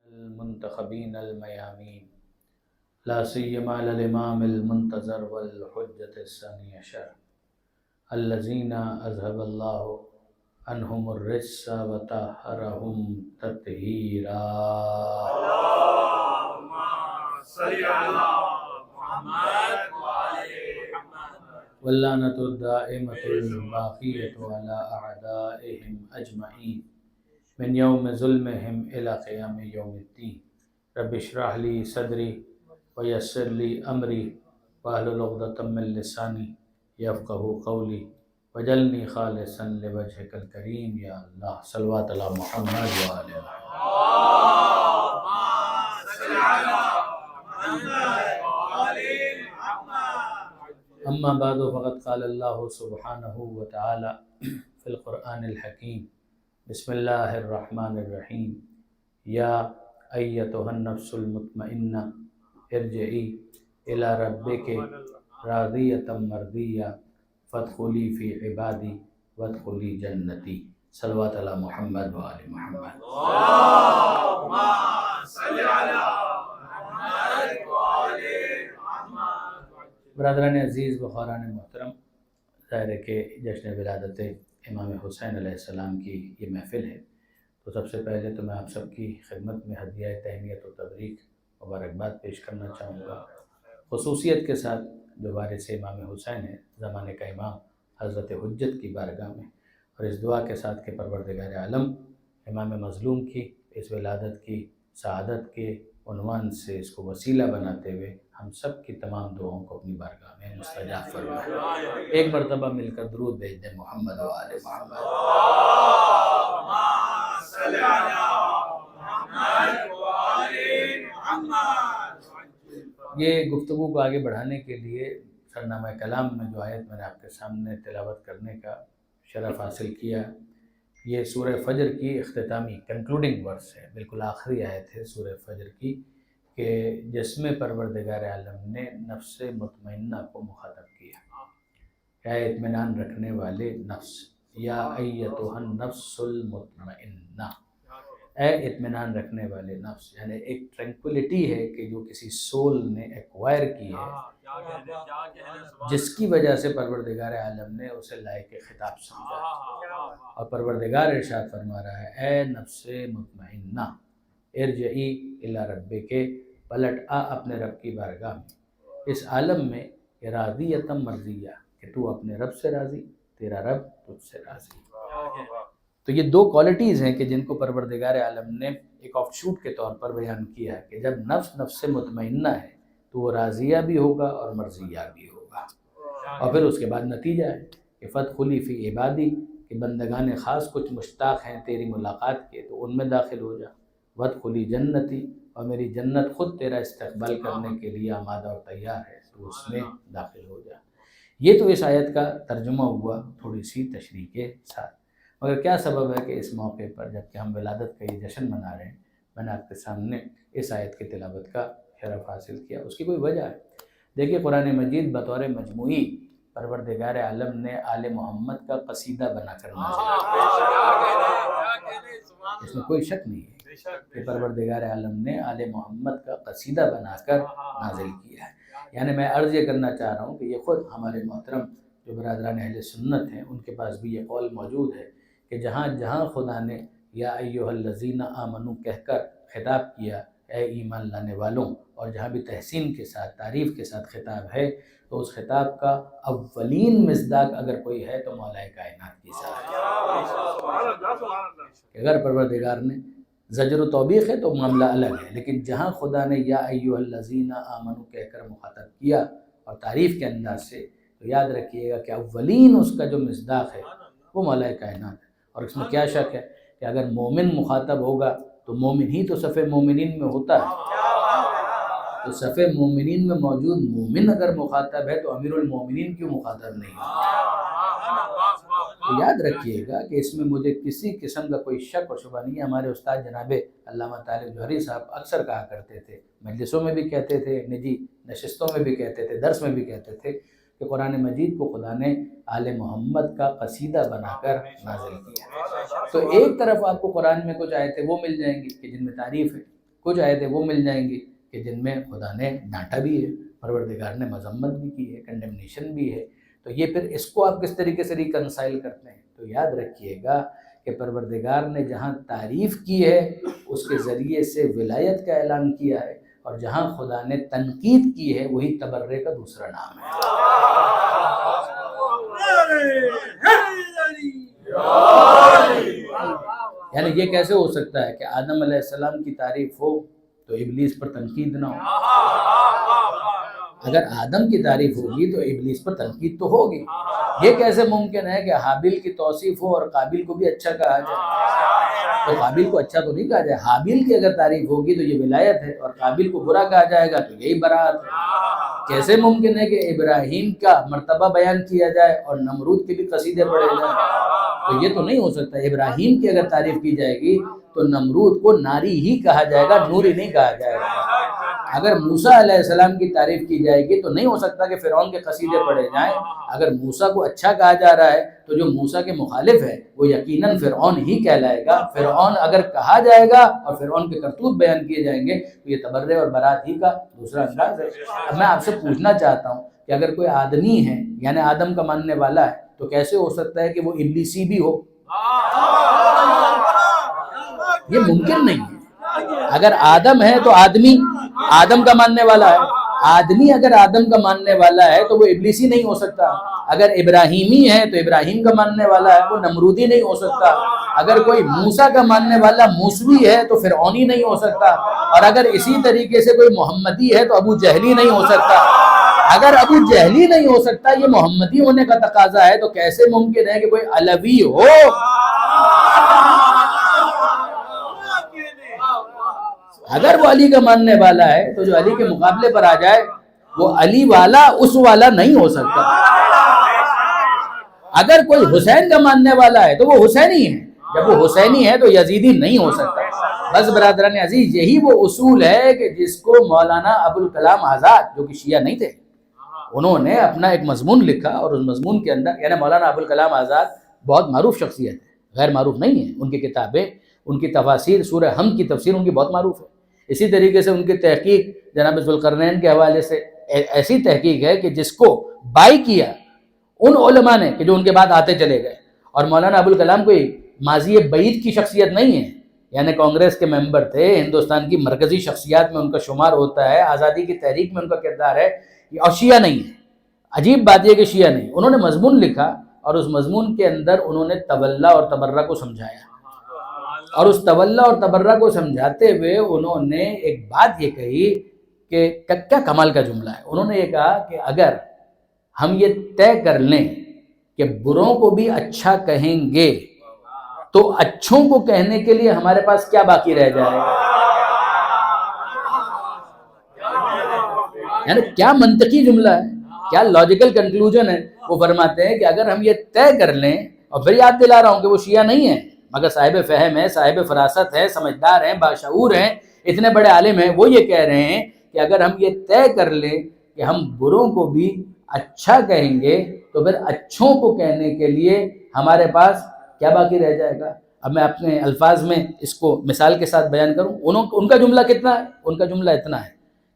المنتخبين الميامين لا سيما على الإمام المنتظر والحجة الثاني عشر الذين أذهب الله عنهم الرجس وطهرهم تطهيرا. اللهم صل على محمد وآل محمد. واللعنة الدائمة الباقية على أعدائهم أجمعين من يوم ظلمهم إلى قيام يوم الدين. رب اشرح لي صدري ويسر لي أمري واحلل عقدة من لساني يفقهوا قولي وجلني خالصا لوجهك الكريم يا الله. صلوات على محمد وآل محمد. اللهم صل على محمد وآل محمد. أما بعد فقد قال الله سبحانه وتعالى في القرآن الحكيم بسم الله الرحمن الرحيم يا أيتها النفس المطمئنة ارجعي إلى ربك راضية مرضية فادخلی فی عبادی وادخلی جنتی. صلوات علی محمد و آل محمد. اللهم صل على محمد وآل محمد. برادران عزیز، بخاران محترم، ظاہر ہے کہ جشن ولادت امام حسین علیہ السلام کی یہ محفل ہے، تو سب سے پہلے تو میں آپ سب کی خدمت میں ہدیہ تہنیت و تبریک مبارکباد پیش کرنا چاہوں گا، خصوصیت کے ساتھ جو وارث امام حسین ہے، زمانے کا امام حضرت حجت کی بارگاہ میں، اور اس دعا کے ساتھ کہ پروردگار عالم امام مظلوم کی اس ولادت کی سعادت کے عنوان سے اس کو وسیلہ بناتے ہوئے ہم سب کی تمام دعاؤں کو اپنی بارگاہ میں مستجاب فرمائے. ایک مرتبہ مل کر درود بھیج دیں محمد و آل محمد. اللهم صل على محمد وآل محمد. یہ گفتگو کو آگے بڑھانے کے لیے سرنامہ کلام میں جو آیت میں نے آپ کے سامنے تلاوت کرنے کا شرف حاصل کیا، یہ سورہ فجر کی اختتامی کنکلوڈنگ ورس ہے، بالکل آخری آیت ہے سورہ فجر کی، کہ جس میں پروردگار عالم نے نفس مطمئنہ کو مخاطب کیا، اے اطمینان رکھنے والے نفس، یا ایتھا النفس المطمئنہ، اے اطمینان رکھنے والے نفس، یعنی ایک ٹرینکولیٹی ہے کہ جو کسی سول نے ایکوائر کی ہے، جس کی وجہ سے پروردگار عالم نے اسے لائق خطاب سمجھا، اور پروردگار ارشاد فرما رہا ہے اے نفس مطمئنہ ارجعی الی ربک، پلٹ آ اپنے رب کی بارگاہ میں، اس عالم میں راضیۃ مرضیہ، کہ تو اپنے رب سے راضی، تیرا رب تجھ سے راضی. تو یہ دو کوالٹیز ہیں کہ جن کو پروردگار عالم نے ایک آف شوٹ کے طور پر بیان کیا ہے کہ جب نفس مطمئنہ ہے تو وہ راضیہ بھی ہوگا اور مرضیہ بھی ہوگا، اور پھر اس کے بعد نتیجہ ہے کہ فادخلی فی عبادی، کہ بندگان خاص کچھ مشتاق ہیں تیری ملاقات کے تو ان میں داخل ہو جا، وادخلی جنتی، اور میری جنت خود تیرا استقبال کرنے کے لیے آمادہ اور تیار ہے، تو اس میں داخل ہو جا. یہ تو اس آیت کا ترجمہ ہوا تھوڑی سی تشریح کے ساتھ. مگر کیا سبب ہے کہ اس موقع پر جب کہ ہم ولادت کا یہ جشن منا رہے ہیں، میں نے آپ کے سامنے اس آیت کی تلاوت کا شرف حاصل کیا؟ اس کی کوئی وجہ ہے. دیکھیے قرآن مجید بطور مجموعی پروردگار عالم نے آل محمد کا قصیدہ بنا کر نازل کیا، اس میں کوئی شک نہیں ہے کہ پروردگار عالم نے آل محمد کا قصیدہ بنا کر نازل کیا ہے. یعنی میں عرض یہ کرنا چاہ رہا ہوں کہ یہ خود ہمارے محترم جو برادران اہل سنت ہیں ان کے پاس بھی یہ قول موجود ہے کہ جہاں جہاں خدا نے یا ایھا الذین آمنو کہہ کر خطاب کیا، اے ایمان لانے والوں، اور جہاں بھی تحسین کے ساتھ تعریف کے ساتھ خطاب ہے، تو اس خطاب کا اولین مصداق اگر کوئی ہے تو مولا کائنات کی ذات ہے. اگر پروردگار نے زجر و توبیخ ہے تو معاملہ الگ ہے، لیکن جہاں خدا نے یا ایھا الذین آمنو کہہ کر مخاطب کیا اور تعریف کے انداز سے، تو یاد رکھیے گا کہ اولین اس کا جو مصداق ہے وہ مولا کائنات ہے. اور اس میں کیا شک ہے کہ اگر مومن مخاطب ہوگا تو مومن ہی تو صف مومنین میں ہوتا ہے، تو صف مومنین میں موجود مومن اگر مخاطب ہے تو امیر المومنین کیوں مخاطب نہیں ہے؟ تو یاد رکھیے گا کہ اس میں مجھے کسی قسم کا کوئی شک اور شبہ نہیں ہے. ہمارے استاد جناب علامہ طالب جوہری صاحب اکثر کہا کرتے تھے، مجلسوں میں بھی کہتے تھے، نجی نشستوں میں بھی کہتے تھے، درس میں بھی کہتے تھے کہ قرآن مجید کو خدا نے آل محمد کا قصیدہ بنا کر نازل کیا. تو ایک طرف آپ کو قرآن میں کچھ آیتیں وہ مل جائیں گی کہ جن میں تعریف ہے، کچھ آیتیں وہ مل جائیں گی کہ جن میں خدا نے ڈانٹا بھی ہے، پروردگار نے مذمت بھی کی ہے، کنڈمنیشن بھی ہے. تو یہ پھر اس کو آپ کس طریقے سے ریکنسائل کرتے ہیں؟ تو یاد رکھیے گا کہ پروردگار نے جہاں تعریف کی ہے اس کے ذریعے سے ولایت کا اعلان کیا ہے، اور جہاں خدا نے تنقید کی ہے وہی تبرے کا دوسرا نام ہے. یعنی یہ کیسے ہو سکتا ہے کہ آدم علیہ السلام کی تعریف ہو تو ابلیس پر تنقید نہ ہو؟ اگر آدم کی تعریف ہوگی تو ابلیس پر تنقید تو ہوگی. یہ کیسے ممکن ہے کہ حابیل کی توصیف ہو اور قابیل کو بھی اچھا کہا جائے؟ تو قابیل کو اچھا تو نہیں کہا جائے. حابیل کی اگر تعریف ہوگی تو یہ ولایت ہے، اور قابیل کو برا کہا جائے گا تو یہی برات ہے. کیسے ممکن ہے کہ ابراہیم کا مرتبہ بیان کیا جائے اور نمرود کے بھی قصیدے پڑھے جائیں؟ تو یہ تو نہیں ہو سکتا. ابراہیم کی اگر تعریف کی جائے گی تو نمرود کو ناری ہی کہا جائے گا، نوری نہیں کہا جائے گا. اگر موسیٰ علیہ السلام کی تعریف کی جائے گی تو نہیں ہو سکتا کہ فرعون کے قصیدے پڑھے جائیں. اگر موسیٰ کو اچھا کہا جا رہا ہے تو جو موسیٰ کے مخالف ہے وہ یقیناً فرعون ہی کہلائے گا. فرعون اگر کہا جائے گا اور فرعون کے کرتوت بیان کیے جائیں گے تو یہ تبرے اور برات ہی کا دوسرا انداز ہے. اب میں آپ سے پوچھنا چاہتا ہوں کہ اگر کوئی آدمی ہے یعنی آدم کا ماننے والا ہے تو کیسے ہو سکتا ہے کہ وہ ابلیسی بھی ہو؟ یہ ممکن نہیں ہے. اگر آدم ہے تو آدم کا ماننے والا ہے. آدمی اگر آدم کا ماننے والا ہے تو وہ ابلیسی نہیں ہو سکتا. اگر ابراہیمی ہے تو ابراہیم کا ماننے والا ہے، وہ نمرودی نہیں ہو سکتا. اگر کوئی موسیٰ کا ماننے والا موسوی ہے تو فرعونی نہیں ہو سکتا. اور اگر اسی طریقے سے کوئی محمدی ہے تو ابو جہلی نہیں ہو سکتا. اگر ابو جہلی نہیں ہو سکتا، یہ محمدی ہونے کا تقاضا ہے، تو کیسے ممکن ہے کہ کوئی علوی ہو؟ اگر وہ علی کا ماننے والا ہے تو جو علی کے مقابلے پر آ جائے وہ علی والا اس والا نہیں ہو سکتا. اگر کوئی حسین کا ماننے والا ہے تو وہ حسینی ہے، جب وہ حسینی ہے تو یزیدی نہیں ہو سکتا. بس برادران عزیز، یہی وہ اصول ہے کہ جس کو مولانا ابوالکلام آزاد، جو کہ شیعہ نہیں تھے، انہوں نے اپنا ایک مضمون لکھا، اور اس مضمون کے اندر، یعنی مولانا ابوالکلام آزاد بہت معروف شخصیت ہے، غیر معروف نہیں ہے. ان کی کتابیں، ان کی تفاسیر، سورہ حمد کی تفسیر ان کی بہت معروف ہے. اسی طریقے سے ان کی تحقیق جناب ذوالقرنین کے حوالے سے ایسی تحقیق ہے کہ جس کو بائی کیا ان علماء نے کہ جو ان کے بعد آتے چلے گئے. اور مولانا ابوالکلام کوئی ماضی بعید کی شخصیت نہیں ہے، یعنی کانگریس کے ممبر تھے، ہندوستان کی مرکزی شخصیات میں ان کا شمار ہوتا ہے، آزادی کی تحریک میں ان کا کردار ہے، اور شیعہ نہیں ہے. عجیب بات یہ کہ شیعہ نہیں. انہوں نے مضمون لکھا اور اس مضمون کے اندر انہوں نے تولا اور تبرہ کو سمجھایا، اور اس تولا اور تبرہ کو سمجھاتے ہوئے انہوں نے ایک بات یہ کہی کہ کیا کمال کا جملہ ہے. انہوں نے یہ کہا کہ اگر ہم یہ طے کر لیں کہ بروں کو بھی اچھا کہیں گے تو اچھوں کو کہنے کے لیے ہمارے پاس کیا باقی رہ جائے گا؟ یعنی کیا منطقی جملہ ہے، کیا لاجیکل کنکلوژن ہے. وہ فرماتے ہیں کہ اگر ہم یہ طے کر لیں، اور پھر یاد دلا رہا ہوں کہ وہ شیعہ نہیں ہیں مگر صاحب فہم ہے، صاحب فراست ہے، سمجھدار ہیں، باشعور ہیں، اتنے بڑے عالم ہیں، وہ یہ کہہ رہے ہیں کہ اگر ہم یہ طے کر لیں کہ ہم بروں کو بھی اچھا کہیں گے تو پھر اچھوں کو کہنے کے لیے ہمارے پاس کیا باقی رہ جائے گا. اب میں اپنے الفاظ میں اس کو مثال کے ساتھ بیان کروں. ان کا جملہ کتنا ہے؟ ان کا جملہ اتنا ہے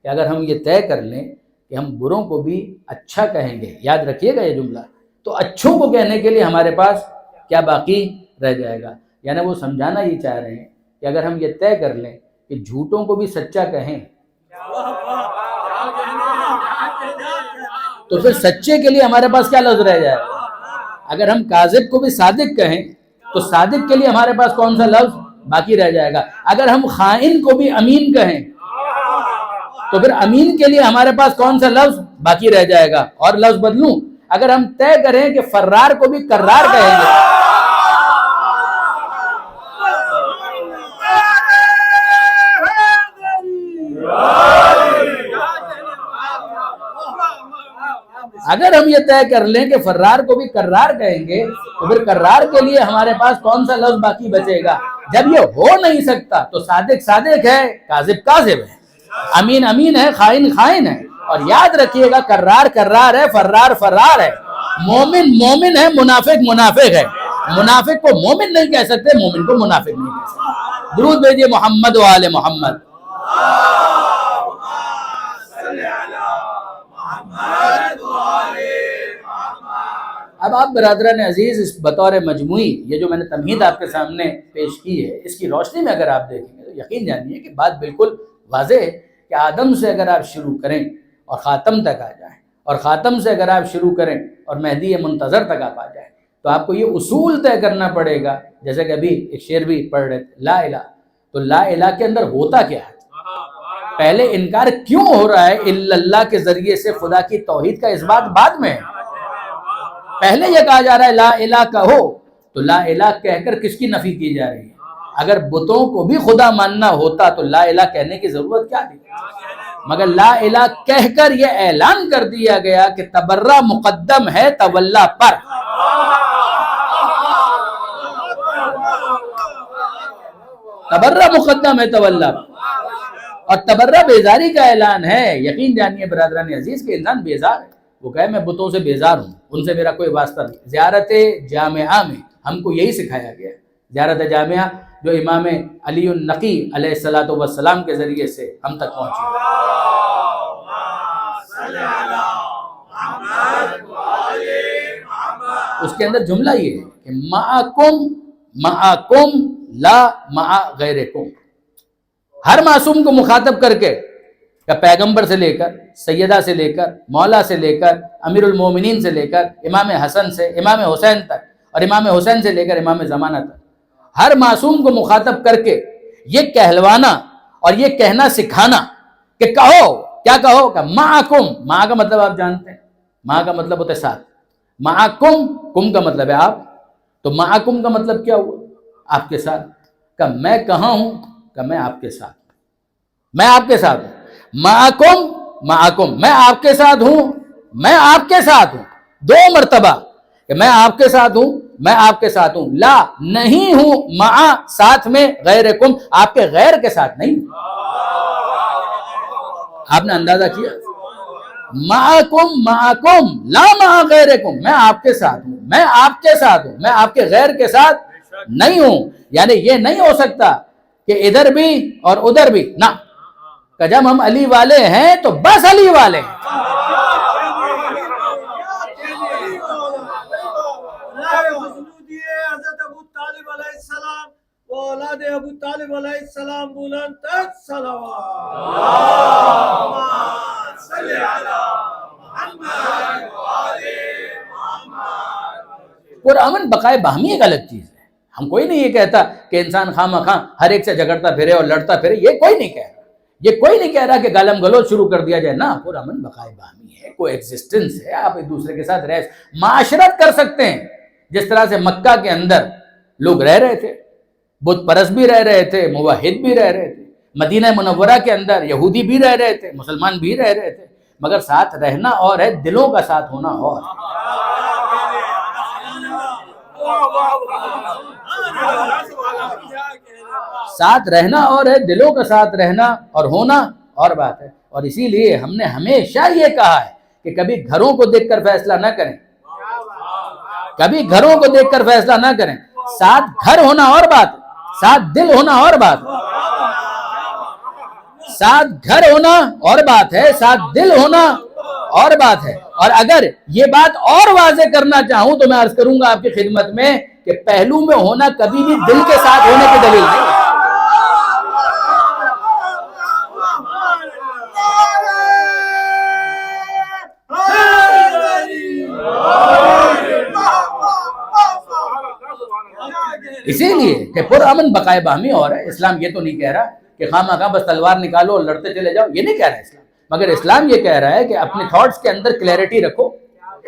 کہ اگر ہم یہ طے کر لیں کہ ہم بروں کو بھی اچھا کہیں گے، یاد رکھیے گا یہ جملہ، تو اچھوں کو کہنے کے لیے ہمارے پاس کیا باقی رہ جائے گا. یعنی وہ سمجھانا یہ چاہ رہے ہیں کہ اگر ہم یہ طے کر لیں کہ جھوٹوں کو بھی سچا کہیں تو پھر سچے کے لیے ہمارے پاس کیا لفظ رہ جائے گا. اگر ہم کاذب کو بھی صادق کہیں تو صادق کے لیے ہمارے پاس کون سا لفظ باقی رہ جائے گا. اگر ہم خائن کو بھی امین کہیں تو پھر امین کے لیے ہمارے پاس کون سا لفظ باقی رہ جائے گا. اور لفظ بدلوں، اگر ہم طے کریں کہ فرار کو بھی کرار کہیں گے اگر ہم یہ طے کر لیں کہ فرار کو بھی کرار کہیں گے تو پھر کرار کے لیے ہمارے پاس کون سا لفظ باقی بچے گا. جب یہ ہو نہیں سکتا تو صادق صادق ہے، کاذب کاذب ہے، امین امین ہے، خائن خائن ہے. اور یاد رکھیے گا کرار کرار ہے، فرار فرار ہے، مومن مومن ہے، منافق منافق ہے. منافق کو مومن نہیں کہہ سکتے، مومن کو منافق نہیں کہہ سکتے. درود بھیجیے محمد و آل محمد. اب آپ برادران عزیز اس بطور مجموعی یہ جو میں نے تمہید آپ کے سامنے پیش کی ہے، اس کی روشنی میں اگر آپ دیکھیں گے تو یقین جانیے کہ بات بالکل واضح ہے کہ آدم سے اگر آپ شروع کریں اور خاتم تک آ جائیں، اور خاتم سے اگر آپ شروع کریں اور مہدی منتظر تک آپ آ جائیں، تو آپ کو یہ اصول طے کرنا پڑے گا. جیسے کہ ابھی ایک شعر بھی پڑھ رہے تھے، لا الہ، تو لا الہ کے اندر ہوتا کیا ہے؟ پہلے انکار کیوں ہو رہا ہے الا اللہ کے ذریعے سے؟ خدا کی توحید کا اس بات بعد میں ہے. پہلے یہ کہا جا رہا ہے لا الہ کہو، تو لا الہ کہہ کر کس کی نفی کی جا رہی ہے؟ اگر بتوں کو بھی خدا ماننا ہوتا تو لا الہ کہنے کی ضرورت کیا تھی؟ مگر لا الہ کہہ کر یہ اعلان کر دیا گیا کہ تبرہ مقدم ہے تولا پر. تبرہ مقدم ہے تولا، اور تبرہ بیزاری کا اعلان ہے. یقین جانیے برادران عزیز کہ انسان بیزار ہے، وہ کہے میں بتوں سے بیزار ہوں، ان سے میرا کوئی واسطہ نہیں. زیارت جامعہ میں ہم کو یہی سکھایا گیا ہے. زیارت جامعہ جو امام علی النقی علیہ السلام کے ذریعے سے ہم تک پہنچی، اس کے اندر جملہ یہ ہے کہ معکم لا مع غیرکم. ہر معصوم کو مخاطب کر کے، یا پیغمبر سے لے کر، سیدہ سے لے کر، مولا سے لے کر، امیر المومنین سے لے کر امام حسن سے امام حسین تک، اور امام حسین سے لے کر امام زمانہ تک، ہر معصوم کو مخاطب کر کے یہ کہلوانا اور یہ کہنا سکھانا کہ کہو، کیا کہو کہ معکم. مع کا مطلب آپ جانتے ہیں، مع کا مطلب ہوتا ہے ساتھ. معکم، کم کا مطلب ہے آپ، تو معکم کا مطلب کیا ہوا؟ آپ کے ساتھ. کہ میں کہاں ہوں؟ کہ میں آپ کے ساتھ، میں آپ کے ساتھ ہوں. معکم، میں آپ کے ساتھ ہوں، میں آپ کے ساتھ ہوں. دو مرتبہ کہ میں آپ کے ساتھ ہوں، میں آپ کے ساتھ ہوں. لا، نہیں ہوں، مع، ساتھ میں، غیرکم، آپ کے غیر کے ساتھ نہیں. آپ نے اندازہ کیا؟ معکم لا مع غیرکم، میں آپ کے ساتھ ہوں، میں آپ کے ساتھ ہوں، میں آپ کے غیر کے ساتھ نہیں ہوں. یعنی یہ نہیں ہو سکتا کہ ادھر بھی اور ادھر بھی، نہ. کہ جب ہم علی والے ہیں تو بس علی والے ہیں. حضرت ابو طالب علیہ السلام و اولاد ابو طالب علیہ السلام بلند تر صلوات. اللہم صلی علی محمد و آل محمد. پرامن بقائے باہمی ایک الگ چیز ہے. ہم کوئی نہیں یہ کہتا کہ انسان خواہ مخواہ ہر ایک سے جھگڑتا پھرے اور لڑتا پھرے، یہ کوئی نہیں کہہ رہا. یہ کوئی نہیں کہہ رہا کہ گالم گلوچ شروع کر دیا جائے. نہ، پرامن بقائے باہمی ہے، کوئی ایگزسٹنس ہے. آپ ایک دوسرے کے ساتھ رہ معاشرت کر سکتے ہیں. جس طرح سے مکہ کے اندر لوگ رہ رہے تھے، بت پرست بھی رہ رہے تھے، موحد بھی رہ رہے تھے. مدینہ منورہ کے اندر یہودی بھی رہ رہے تھے، مسلمان بھی رہ رہے تھے. مگر ساتھ رہنا اور ہے، دلوں کا ساتھ ہونا اور. ساتھ رہنا اور ہے، دلوں کا ساتھ رہنا اور ہونا اور بات ہے. اور اسی لیے ہم نے ہمیشہ یہ کہا ہے کہ کبھی گھروں کو دیکھ کر فیصلہ نہ کریں، کبھی گھروں کو دیکھ کر فیصلہ نہ کریں. ساتھ گھر ہونا اور بات، ساتھ دل ہونا اور بات. ساتھ گھر ہونا اور بات ہے، ساتھ دل ہونا اور بات ہے. اور اگر یہ بات اور واضح کرنا چاہوں تو میں عرض کروں گا آپ کی خدمت میں کہ پہلو میں ہونا کبھی بھی دل کے ساتھ ہونے کی دلیل نہیں ہے. اسی لیے کہ پرامن بقائے باہمی اور ہے. اسلام یہ تو نہیں کہہ رہا کہ خواہ مخواہ بس تلوار نکالو اور لڑتے چلے جاؤ، یہ نہیں کہہ رہا اسلام. مگر اسلام یہ کہہ رہا ہے کہ اپنے تھاٹس کے اندر کلیئرٹی رکھو،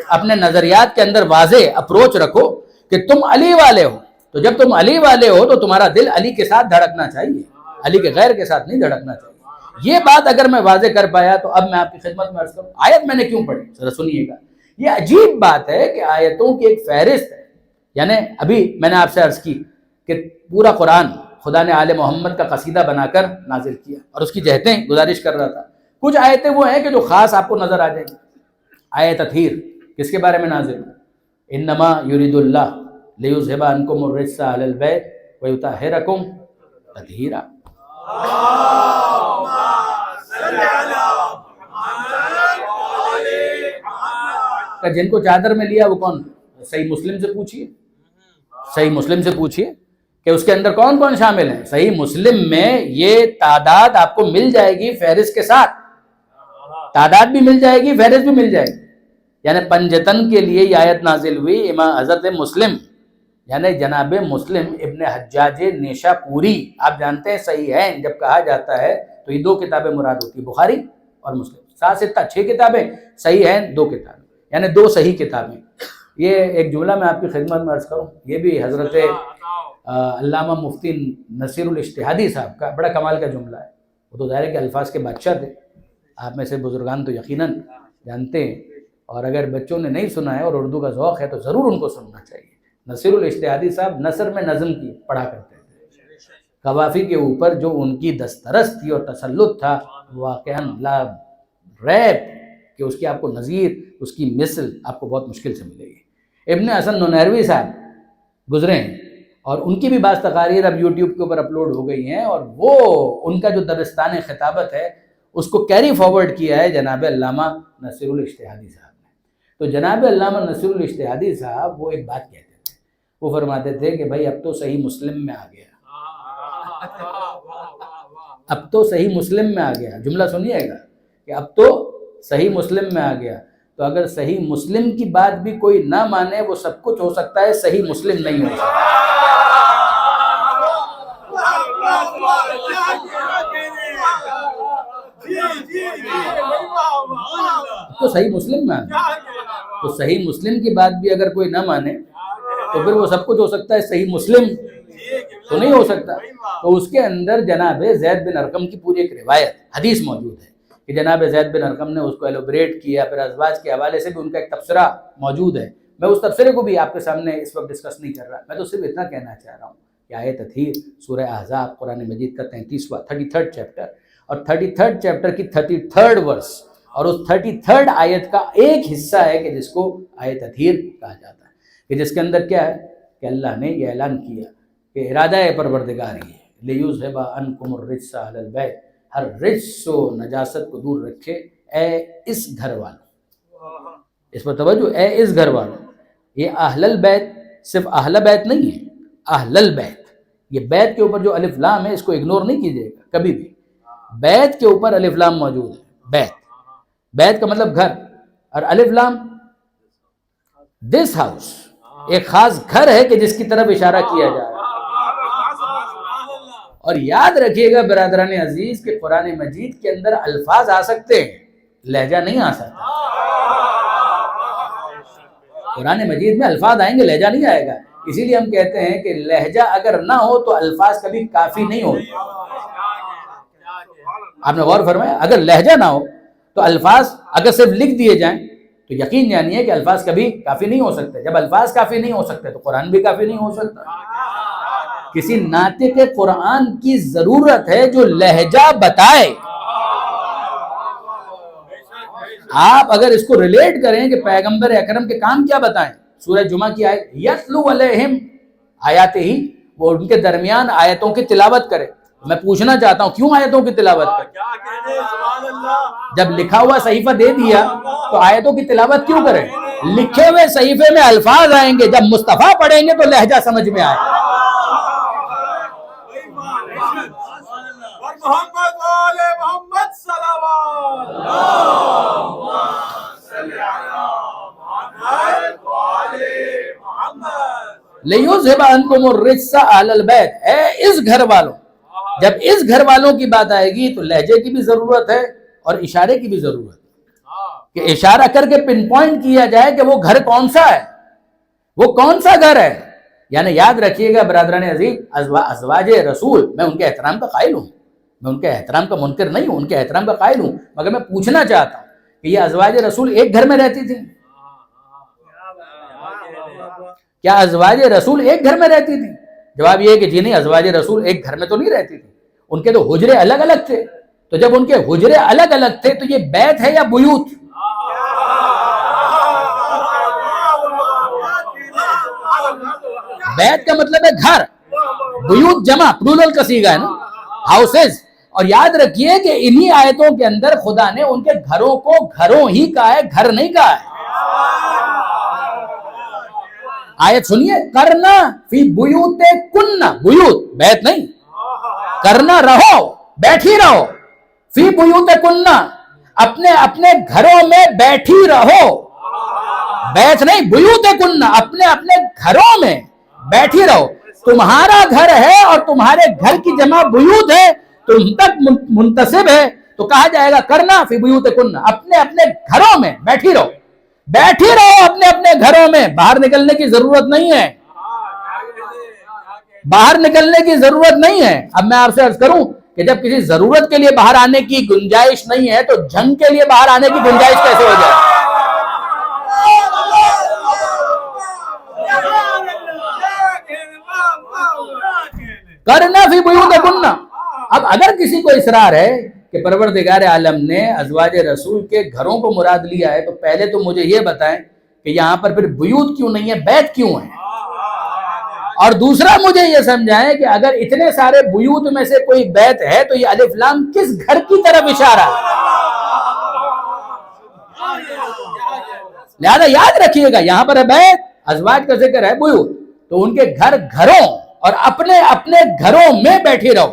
اپنے نظریات کے اندر واضح اپروچ رکھو کہ تم علی والے ہو. تو جب تم علی والے ہو تو تمہارا دل علی کے ساتھ دھڑکنا چاہیے، علی کے غیر کے ساتھ نہیں دھڑکنا چاہیے. یہ بات اگر میں واضح کر پایا تو اب میں آپ کی خدمت میں عرض کروں. آیت میں نے کیوں پڑھی ذرا سنیے گا. یہ عجیب بات ہے کہ آیتوں کی ایک فہرست ہے. یعنی ابھی میں نے آپ سے عرض کی کہ پورا قرآن خدا نے آل محمد کا قصیدہ بنا کر نازل کیا، اور اس کی جہتیں گزارش کر رہا تھا. کچھ آیتیں وہ ہیں کہ جو خاص آپ کو نظر آ جائیں گی. آیت تطہیر کس کے بارے میں نازل؟ انما یرید اللہ لیذھب عنکم الرجس اہل البیت ویطہرکم تطہیرا. کہ جن کو چادر میں لیا وہ کون؟ صحیح مسلم سے پوچھیے، صحیح مسلم سے پوچھیے کہ اس کے اندر کون کون شامل ہیں. صحیح مسلم میں یہ تعداد آپ کو مل جائے گی فہرست کے ساتھ، تعداد بھی مل جائے گی، فہرست بھی مل جائے گی. یعنی پنجتن کے لیے یہ آیت نازل ہوئی. امام حضرت مسلم یعنی جناب مسلم ابن حجاج نیشا پوری، آپ جانتے ہیں صحیح ہے جب کہا جاتا ہے تو یہ دو کتابیں مراد ہوتی ہیں، بخاری اور مسلم. 6 کتابیں، صحیح ہے 2 کتابیں، یعنی 2 صحیح کتابیں. یہ ایک جملہ میں آپ کی خدمت میں عرض کروں، یہ بھی حضرت علامہ مفتی نصیر الاجتہادی صاحب کا بڑا کمال کا جملہ ہے. وہ تو ظاہر ہے کہ الفاظ کے بادشاہ تھے، آپ میں سے بزرگان تو یقیناً جانتے ہیں، اور اگر بچوں نے نہیں سنا ہے اور اردو کا ذوق ہے تو ضرور ان کو سننا چاہیے. نصیر الاجتہادی صاحب نثر میں نظم کی پڑھا کرتے تھے، قوافی کے اوپر جو ان کی دسترس تھی اور تسلط تھا، واقعاً لا ریب کہ اس کی آپ کو نظیر، اس کی مثل آپ کو بہت مشکل سے ملے گی. ابن حسن نونہروی صاحب گزرے ہیں اور ان کی بھی بعض تقاریر اب یوٹیوب کے اوپر اپلوڈ ہو گئی ہیں، اور وہ ان کا جو دبستان خطابت ہے اس کو کیری فارورڈ کیا ہے جناب علامہ نصیر الاجتہادی صاحب نے. تو جناب علامہ نصیر الاجتہادی صاحب وہ ایک بات کہتے تھے، وہ فرماتے تھے کہ بھائی اب تو صحیح مسلم میں آ گیا، اب تو صحیح مسلم میں آ گیا. جملہ سنیے گا کہ اب تو صحیح مسلم میں آ گیا. تو اگر صحیح مسلم کی بات بھی کوئی نہ مانے، وہ سب کچھ ہو سکتا ہے، صحیح مسلم نہیں ہو سکتا. تو صحیح مسلم میں آ گیا، تو صحیح مسلم کی بات بھی اگر کوئی نہ مانے تو پھر وہ سب کچھ ہو سکتا ہے، صحیح مسلم تو نہیں ہو سکتا. تو اس کے اندر جناب زید بن ارقم کی پوری ایک روایت حدیث موجود ہے کہ جناب زید بن ارقم نے اس کو ایلوبریٹ کیا، پھر ازواج کے حوالے سے بھی ان کا ایک تبصرہ موجود ہے. میں اس تبصرے کو بھی آپ کے سامنے اس وقت ڈسکس نہیں کر رہا، میں تو صرف اتنا کہنا چاہ رہا ہوں کہ آیت تطہیر سورہ احزاب قرآن مجید کا 33واں چیپٹر اور 33 چیپٹر کی 33 ورس اور اس 33 آیت کا ایک حصہ ہے کہ جس کو آیت تطہیر کہا جاتا ہے، کہ جس کے اندر کیا ہے کہ اللہ نے یہ اعلان کیا کہ ارادہ پروردگار یہ لیذھب عنکم الرجس اہل البیت، ہر رجس و نجاست کو دور رکھے اے اس گھر والوں. اس پر توجہ، اے اس گھر والوں. یہ اہل البیت صرف اہل بیت نہیں ہے، اہل البیت. یہ بیت کے اوپر جو الف لام ہے اس کو اگنور نہیں کیجیے گا کبھی بھی. بیت کے اوپر الف لام موجود ہے، بیت، بیت کا مطلب گھر، اور الف لام دس ہاؤس، ایک خاص گھر ہے کہ جس کی طرف اشارہ کیا جا رہا ہے. اور یاد رکھیے گا برادران عزیز کہ قرآن مجید کے اندر الفاظ آ سکتے ہیں، لہجہ نہیں آ سکتا. قرآن مجید میں الفاظ آئیں گے، لہجہ نہیں آئے گا. اسی لیے ہم کہتے ہیں کہ لہجہ اگر نہ ہو تو الفاظ کبھی کافی نہیں ہوتے. آپ نے غور فرمایا، اگر لہجہ نہ ہو تو الفاظ اگر صرف لکھ دیے جائیں تو یقین جانیے کہ الفاظ کبھی کافی نہیں ہو سکتے. جب الفاظ کافی نہیں ہو سکتے تو قرآن بھی کافی نہیں ہو سکتا. کسی ناطق قرآن کی ضرورت ہے جو لہجہ بتائے. آپ اگر اس کو ریلیٹ کریں کہ پیغمبر اکرم کے کام کیا بتائیں، سورہ جمعہ کی آیت یتلو علیہم آیات ہی، وہ ان کے درمیان آیتوں کی تلاوت کرے. میں پوچھنا چاہتا ہوں کیوں آیتوں کی تلاوت کرے؟ جب لکھا ہوا صحیفہ دے دیا تو آیتوں کی تلاوت کیوں کریں؟ لکھے ہوئے صحیفے میں الفاظ آئیں گے، جب مصطفیٰ پڑھیں گے تو لہجہ سمجھ میں آئے. محمد آل محمد صلوات لیذھب عنکم الرجس اہل البیت، اے اس گھر والوں. جب اس گھر والوں کی بات آئے گی تو لہجے کی بھی ضرورت ہے اور اشارے کی بھی ضرورت ہے کہ اشارہ کر کے پن پوائنٹ کیا جائے کہ وہ گھر کون سا ہے، وہ کون سا گھر ہے. یعنی یاد رکھیے گا برادران عزیز، ازواج رسول میں ان کے احترام کا قائل ہوں، میں ان کے احترام کا منکر نہیں ہوں، ان کے احترام کا قائل ہوں، مگر میں پوچھنا چاہتا ہوں کہ یہ ازواج رسول ایک گھر میں رہتی تھی؟ کیا ازواج رسول ایک گھر میں رہتی تھی؟ جواب یہ ہے کہ جی نہیں، ازواج رسول ایک گھر میں تو نہیں رہتی تھی، ان کے تو حجرے الگ الگ تھے. تو جب ان کے حجرے الگ الگ تھے تو یہ بیت ہے یا بیوت؟ بیت کا مطلب ہے گھر، بیوت جمع پلورل کا صیغہ ہے نا، ہاؤسز. اور یاد رکھیے کہ انہی آیتوں کے اندر خدا نے ان کے گھروں کو گھروں ہی کہا ہے، گھر نہیں کہا ہے. آیت سنیے، کرنا فی بیوت کننا، بیوت بیت نہیں، کرنا رہو، بیٹھی رہو، فی بیوت کننا، اپنے اپنے گھروں میں بیٹھی رہو، بیت نہیں، بیوت کننا، اپنے اپنے گھروں میں بیٹھی رہو۔ تمہارا گھر ہے اور تمہارے گھر کی جمع بیوت ہے، تم تک منتسب ہے، تو کہا جائے گا کرنا فی بیوت کننا، اپنے اپنے گھروں میں بیٹھی رہو، بیٹھی رہو اپنے اپنے گھروں میں، باہر نکلنے کی ضرورت نہیں ہے، باہر نکلنے کی ضرورت نہیں ہے۔ اب میں آپ سے عرض کروں کہ جب کسی ضرورت کے لیے باہر آنے کی گنجائش نہیں ہے تو جنگ کے لیے باہر آنے کی گنجائش کیسے ہو جائے؟ کرنا فی بیوت کننا۔ اب اگر کسی کو اصرار ہے کہ پروردگار عالم نے ازواج رسول کے گھروں کو مراد لیا ہے، تو پہلے تو مجھے یہ بتائیں کہ یہاں پر پھر بیوت کیوں نہیں ہے، بیت کیوں ہے؟ اور دوسرا مجھے یہ سمجھائیں کہ اگر اتنے سارے بیوت میں سے کوئی بیت ہے تو یہ الف لام کس گھر کی طرف اشارہ ہے؟ لہذا یاد رکھیے گا، یہاں پر ہے بیت، ازواج کا ذکر ہے بیوت، تو ان کے گھروں اور اپنے اپنے گھروں میں بیٹھی رہو،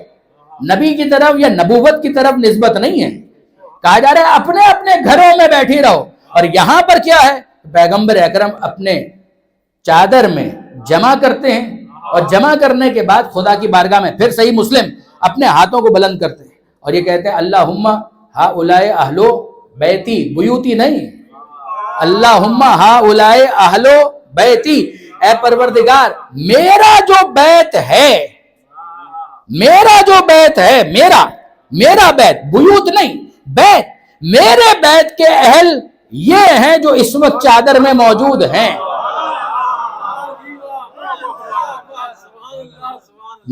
نبی کی طرف یا نبوت کی طرف نسبت نہیں ہے، کہا جا رہا ہے اپنے اپنے گھروں میں بیٹھی رہو۔ اور یہاں پر کیا ہے، پیغمبر اکرم اپنے چادر میں جمع کرتے ہیں، اور جمع کرنے کے بعد خدا کی بارگاہ میں پھر صحیح مسلم اپنے ہاتھوں کو بلند کرتے ہیں اور یہ کہتے ہیں اللہم ہؤلاء اہل بیتی، بیوتی نہیں، اللہم ہؤلاء اہل بیتی، اے پروردگار میرا جو بیت ہے، میرا جو بیت ہے، میرا بیت، بیوت نہیں، بیت، میرے بیت کے اہل یہ ہیں جو اس وقت چادر میں موجود ہیں،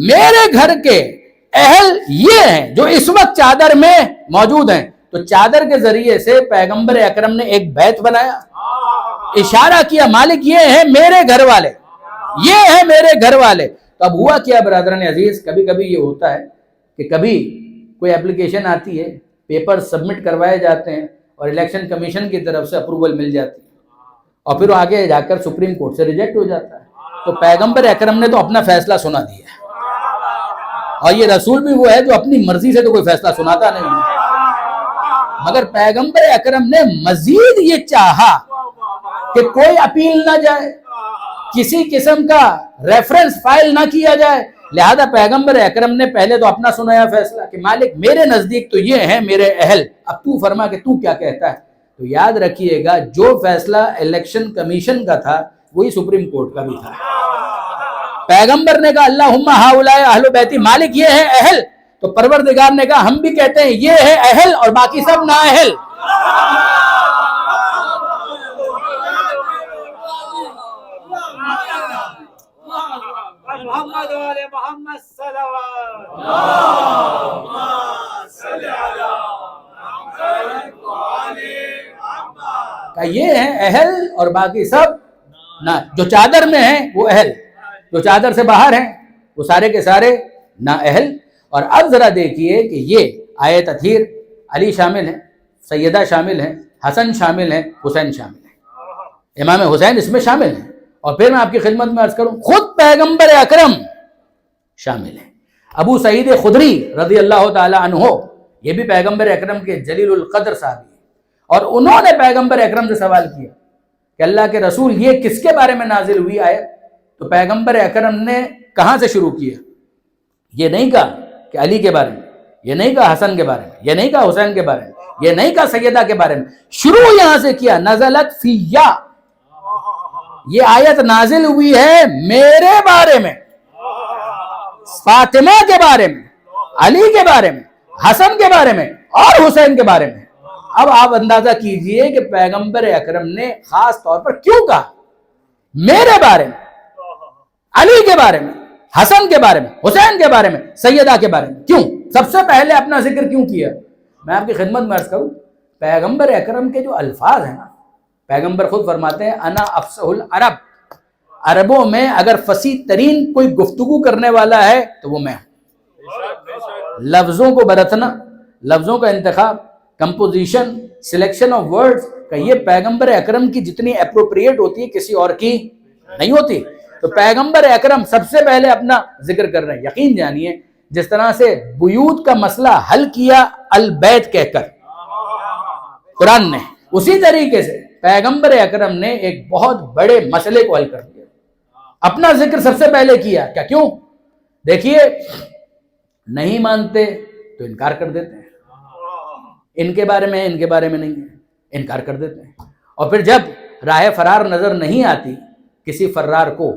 میرے گھر کے اہل یہ ہیں جو اس وقت چادر میں موجود ہیں۔ تو چادر کے ذریعے سے پیغمبر اکرم نے ایک بیت بنایا، اشارہ کیا مالک یہ ہیں میرے گھر والے، یہ ہیں میرے گھر والے۔ تو اب ہوا کیا برادران عزیز، کبھی کبھی یہ ہوتا ہے کہ کبھی کوئی اپلیکیشن آتی ہے، پیپر سبمٹ کروائے جاتے ہیں اور الیکشن کمیشن کی طرف سے اپروول مل جاتی ہے اور پھر آگے جا کر سپریم کورٹ سے ریجیکٹ ہو جاتا ہے۔ تو پیغمبر اکرم نے تو اپنا فیصلہ سنا دیا ہے، اور یہ رسول بھی وہ ہے جو اپنی مرضی سے تو کوئی فیصلہ سناتا نہیں ہے، مگر پیغمبر اکرم نے مزید یہ چاہا کہ کوئی اپیل نہ جائے، کسی قسم کا ریفرنس فائل نہ کیا جائے، لہذا پیغمبر اکرم نے پہلے تو اپنا سنایا فیصلہ کہ مالک میرے نزدیک تو یہ ہیں میرے اہل، اب تو فرما کہ تو کیا کہتا ہے۔ تو یاد رکھیے گا جو فیصلہ الیکشن کمیشن کا تھا وہی سپریم کورٹ کا بھی تھا۔ پیغمبر نے کہا اللہم ہؤلاء اہل بیتی، مالک یہ ہے اہل، تو پروردگار نے کہا ہم بھی کہتے ہیں یہ ہے اہل اور باقی سب نا اہل۔ محمد والے محمد صلوات کہ یہ ہیں اہل اور باقی سب نہ، جو چادر میں ہیں وہ اہل، جو چادر سے باہر ہیں وہ سارے کے سارے نہ اہل۔ اور اب ذرا دیکھیے کہ یہ آیت اطہیر علی شامل ہیں، سیدہ شامل ہیں، حسن شامل ہیں، حسین شامل ہیں، امام حسین اس میں شامل ہیں، اور پھر میں آپ کی خدمت میں عرض کروں خود پیغمبر اکرم شامل ہیں۔ ابو سعید خدری رضی اللہ تعالی عنہ یہ بھی پیغمبر اکرم کے جلیل القدر صحابی ہیں، اور انہوں نے پیغمبر اکرم سے سوال کیا کہ اللہ کے رسول یہ کس کے بارے میں نازل ہوئی آیت؟ تو پیغمبر اکرم نے کہاں سے شروع کیا؟ یہ نہیں کہا کہ علی کے بارے میں، یہ نہیں کہا حسن کے بارے میں، یہ نہیں کہا حسین کے بارے میں، یہ نہیں کہا سیدہ کے بارے میں، شروع یہاں سے کیا نزلت فیہ، یہ آیت نازل ہوئی ہے میرے بارے میں، فاطمہ کے بارے میں، علی کے بارے میں، حسن کے بارے میں اور حسین کے بارے میں۔ اب آپ اندازہ کیجئے کہ پیغمبر اکرم نے خاص طور پر کیوں کہا میرے بارے میں، علی کے بارے میں، حسن کے بارے میں، حسین کے بارے میں، سیدہ کے بارے میں، کیوں سب سے پہلے اپنا ذکر کیوں کیا؟ میں آپ کی خدمت میں عرض کروں پیغمبر اکرم کے جو الفاظ ہیں نا، پیغمبر خود فرماتے ہیں انا افصح العرب، عربوں میں اگر فصیح ترین کوئی گفتگو کرنے والا ہے تو وہ میں ہوں۔ لفظوں کو برتنا، لفظوں کا انتخاب، کمپوزیشن، سلیکشن آف ورڈز کہ یہ پیغمبر اکرم کی جتنی اپروپریٹ ہوتی ہے کسی اور کی نہیں ہوتی. تو پیغمبر اکرم سب سے پہلے اپنا ذکر کر رہے ہیں. یقین جانیے جس طرح سے بیوت کا مسئلہ حل کیا البیت کہہ کر قرآن نے، اسی طریقے سے پیغمبر اکرم نے ایک بہت بڑے مسئلے کو حل کر دیا. اپنا ذکر سب سے پہلے کیا. کیا کیوں؟ دیکھیے نہیں مانتے تو انکار کر دیتے ہیں، ان کے بارے میں نہیں ہے، انکار کر دیتے ہیں. اور پھر جب راہ فرار نظر نہیں آتی کسی فرار کو،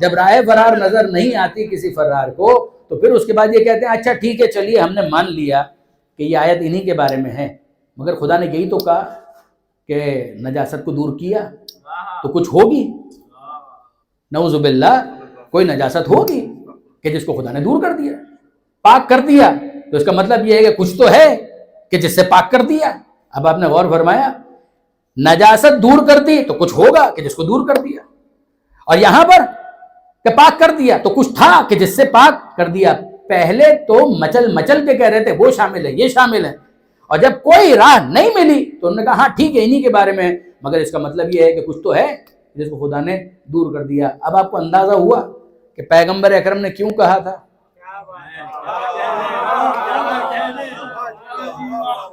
جب راہ فرار نظر نہیں آتی کسی فرار کو، تو پھر اس کے بعد یہ کہتے ہیں اچھا ٹھیک ہے چلیے ہم نے مان لیا کہ یہ آیت انہی کے بارے میں ہے، مگر خدا نے یہی تو کہا کہ نجاست کو دور کیا تو کچھ ہوگی. نعوذ باللہ کوئی نجاست ہوگی کہ جس کو خدا نے دور کر دیا، پاک کر دیا، تو اس کا مطلب یہ ہے کہ کچھ تو ہے کہ جس سے پاک کر دیا. اب آپ نے غور فرمایا، نجاست دور کر دی تو کچھ ہوگا کہ جس کو دور کر دیا، اور یہاں پر کہ پاک کر دیا تو کچھ تھا کہ جس سے پاک کر دیا. پہلے تو مچل کے کہہ رہے تھے وہ شامل ہے یہ شامل ہے، اور جب کوئی راہ نہیں ملی تو انہوں نے کہا ہاں ٹھیک ہے انہی کے بارے میں، مگر اس کا مطلب یہ ہے کہ کچھ تو ہے جس کو خدا نے دور کر دیا. اب آپ کو اندازہ ہوا کہ پیغمبر اکرم نے کیوں کہا تھا،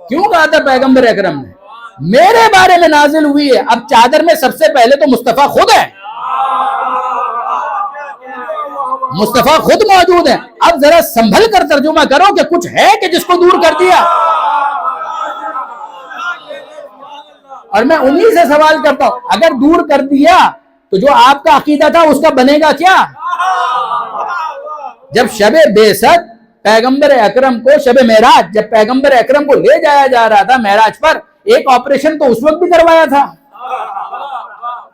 کیوں کہا تھا پیغمبر اکرم نے میرے بارے میں نازل ہوئی ہے. اب چادر میں سب سے پہلے تو مصطفیٰ خود ہے، مصطفیٰ خود موجود ہے. اب ذرا سنبھل کر ترجمہ کرو کہ کچھ ہے کہ جس کو دور کر دیا. اور میں انہی سے سوال کرتا ہوں اگر دور کر دیا تو جو آپ کا عقیدہ تھا اس کا بنے گا کیا؟ جب شب بعثت پیغمبر اکرم کو، شب معراج جب پیغمبر اکرم کو لے جایا جا رہا تھا معراج پر، ایک آپریشن تو اس وقت بھی کروایا تھا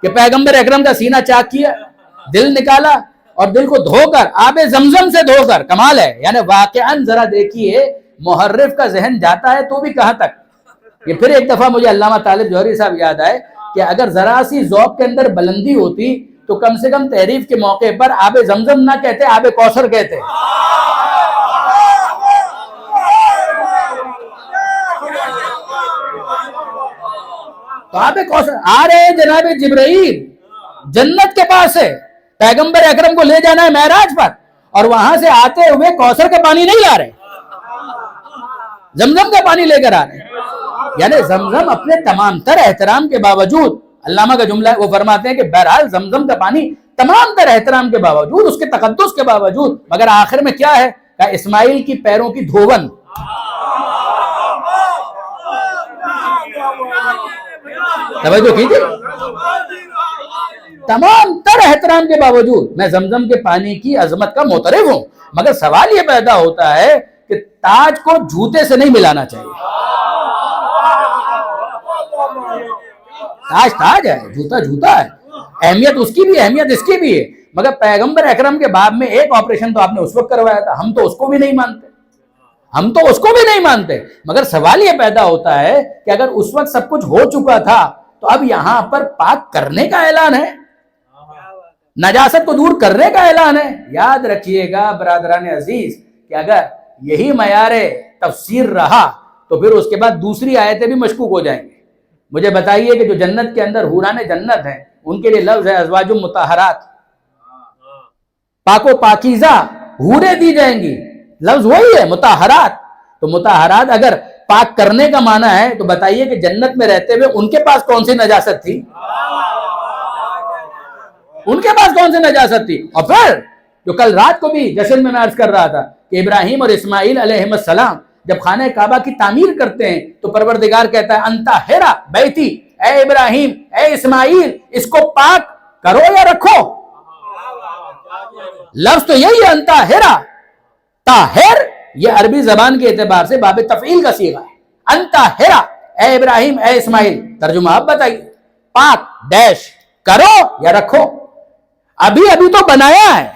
کہ پیغمبر اکرم کا سینہ چاک کیا، دل نکالا، اور دل کو دھو کر آب زمزم سے دھو کر. کمال ہے، یعنی واقعاً ذرا دیکھیے محرف کا ذہن جاتا ہے تو بھی کہاں تک. یہ پھر ایک دفعہ مجھے علامہ طالب جوہری صاحب یاد آئے کہ اگر ذرا سی ذوق کے اندر بلندی ہوتی تو کم سے کم تحریف کے موقع پر آب زمزم نہ کہتے، آب کوثر کہتے. تو آب کوثر آ رہے ہیں جناب جبرائیل جنت کے پاس سے، پیغمبر اکرم کو لے جانا ہے معراج پر، اور وہاں سے آتے ہوئے کوثر کا پانی نہیں لا رہے، زمزم کا پانی لے کر آ رہے ہیں. یعنی زمزم اپنے تمام تر احترام کے باوجود، علامہ کا جملہ ہے وہ فرماتے ہیں کہ بہرحال زمزم کا پانی تمام تر احترام کے باوجود، اس کے تقدس کے باوجود، مگر آخر میں کیا ہے کہ اسماعیل کی پیروں کی دھوون. توجہ کیجیے، تمام تر احترام کے باوجود میں زمزم کے پانی کی عظمت کا معترف ہوں، مگر سوال یہ پیدا ہوتا ہے کہ تاج کو جوتے سے نہیں ملانا چاہیے. تاج تاج ہے، جوتا جوتا ہے، اہمیت اس کی بھی اہمیت اس کی بھی ہے، مگر پیغمبر اکرم کے باب میں ایک آپریشن تو آپ نے اس وقت کروایا تھا، ہم تو اس کو بھی نہیں مانتے، مگر سوال یہ پیدا ہوتا ہے کہ اگر اس وقت سب کچھ ہو چکا تھا تو اب یہاں پر پاک کرنے کا اعلان ہے، نجاست کو دور کرنے کا اعلان ہے. یاد رکھیے گا برادران عزیز کہ اگر یہی معیار تفسیر رہا تو پھر اس کے بعد دوسری آیتیں بھی مشکوک ہو جائیں گے. مجھے بتائیے کہ جو جنت کے اندر حوران جنت ہیں ان کے لیے لفظ ہے ازواج مطہرات، پاک و پاکیزہ حوریں دی جائیں گی، لفظ وہی ہے مطہرات. تو مطہرات اگر پاک کرنے کا معنی ہے تو بتائیے کہ جنت میں رہتے ہوئے ان کے پاس کون سی نجاست تھی، ان کے پاس کون سی نجاست تھی. اور پھر جو کل رات کو بھی جشن میں عرض کر رہا تھا کہ ابراہیم اور اسماعیل علیہ السلام جب خانہ کعبہ کی تعمیر کرتے ہیں تو پروردگار کہتا ہے انتا ہیرا بیتی، اے ابراہیم اے اسماعیل اس کو پاک کرو یا رکھو. لفظ تو یہی ہے انتا ہیرا، طاہر یہ عربی زبان کے اعتبار سے باب تفعیل کا صیغہ ہے. انتا ہیرا اے ابراہیم اے اسماعیل، ترجمہ آپ بتائیے، پاک ڈیش کرو یا رکھو. ابھی تو بنایا ہے،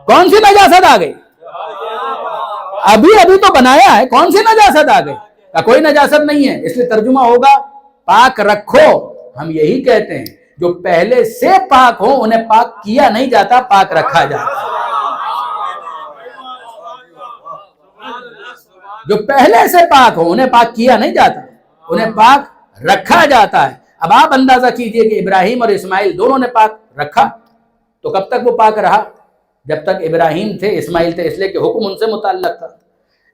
کون سی نجاست آ گئی؟ ابھی تو بنایا ہے، کون سی نجاست آ گئی؟ کوئی نجاست نہیں ہے، اس لیے ترجمہ ہوگا پاک رکھو. ہم یہی کہتے ہیں جو پہلے سے پاک ہو انہیں پاک کیا نہیں جاتا، پاک رکھا جاتا. جو پہلے سے پاک ہو انہیں پاک کیا نہیں جاتا، انہیں پاک رکھا جاتا ہے۔ اب آپ اندازہ کیجئے کہ ابراہیم اور اسماعیل دونوں نے پاک رکھا، تو کب تک وہ پاک رہا؟ جب تک ابراہیم تھے، اسماعیل تھے، اس لیے کہ حکم ان سے متعلق تھا۔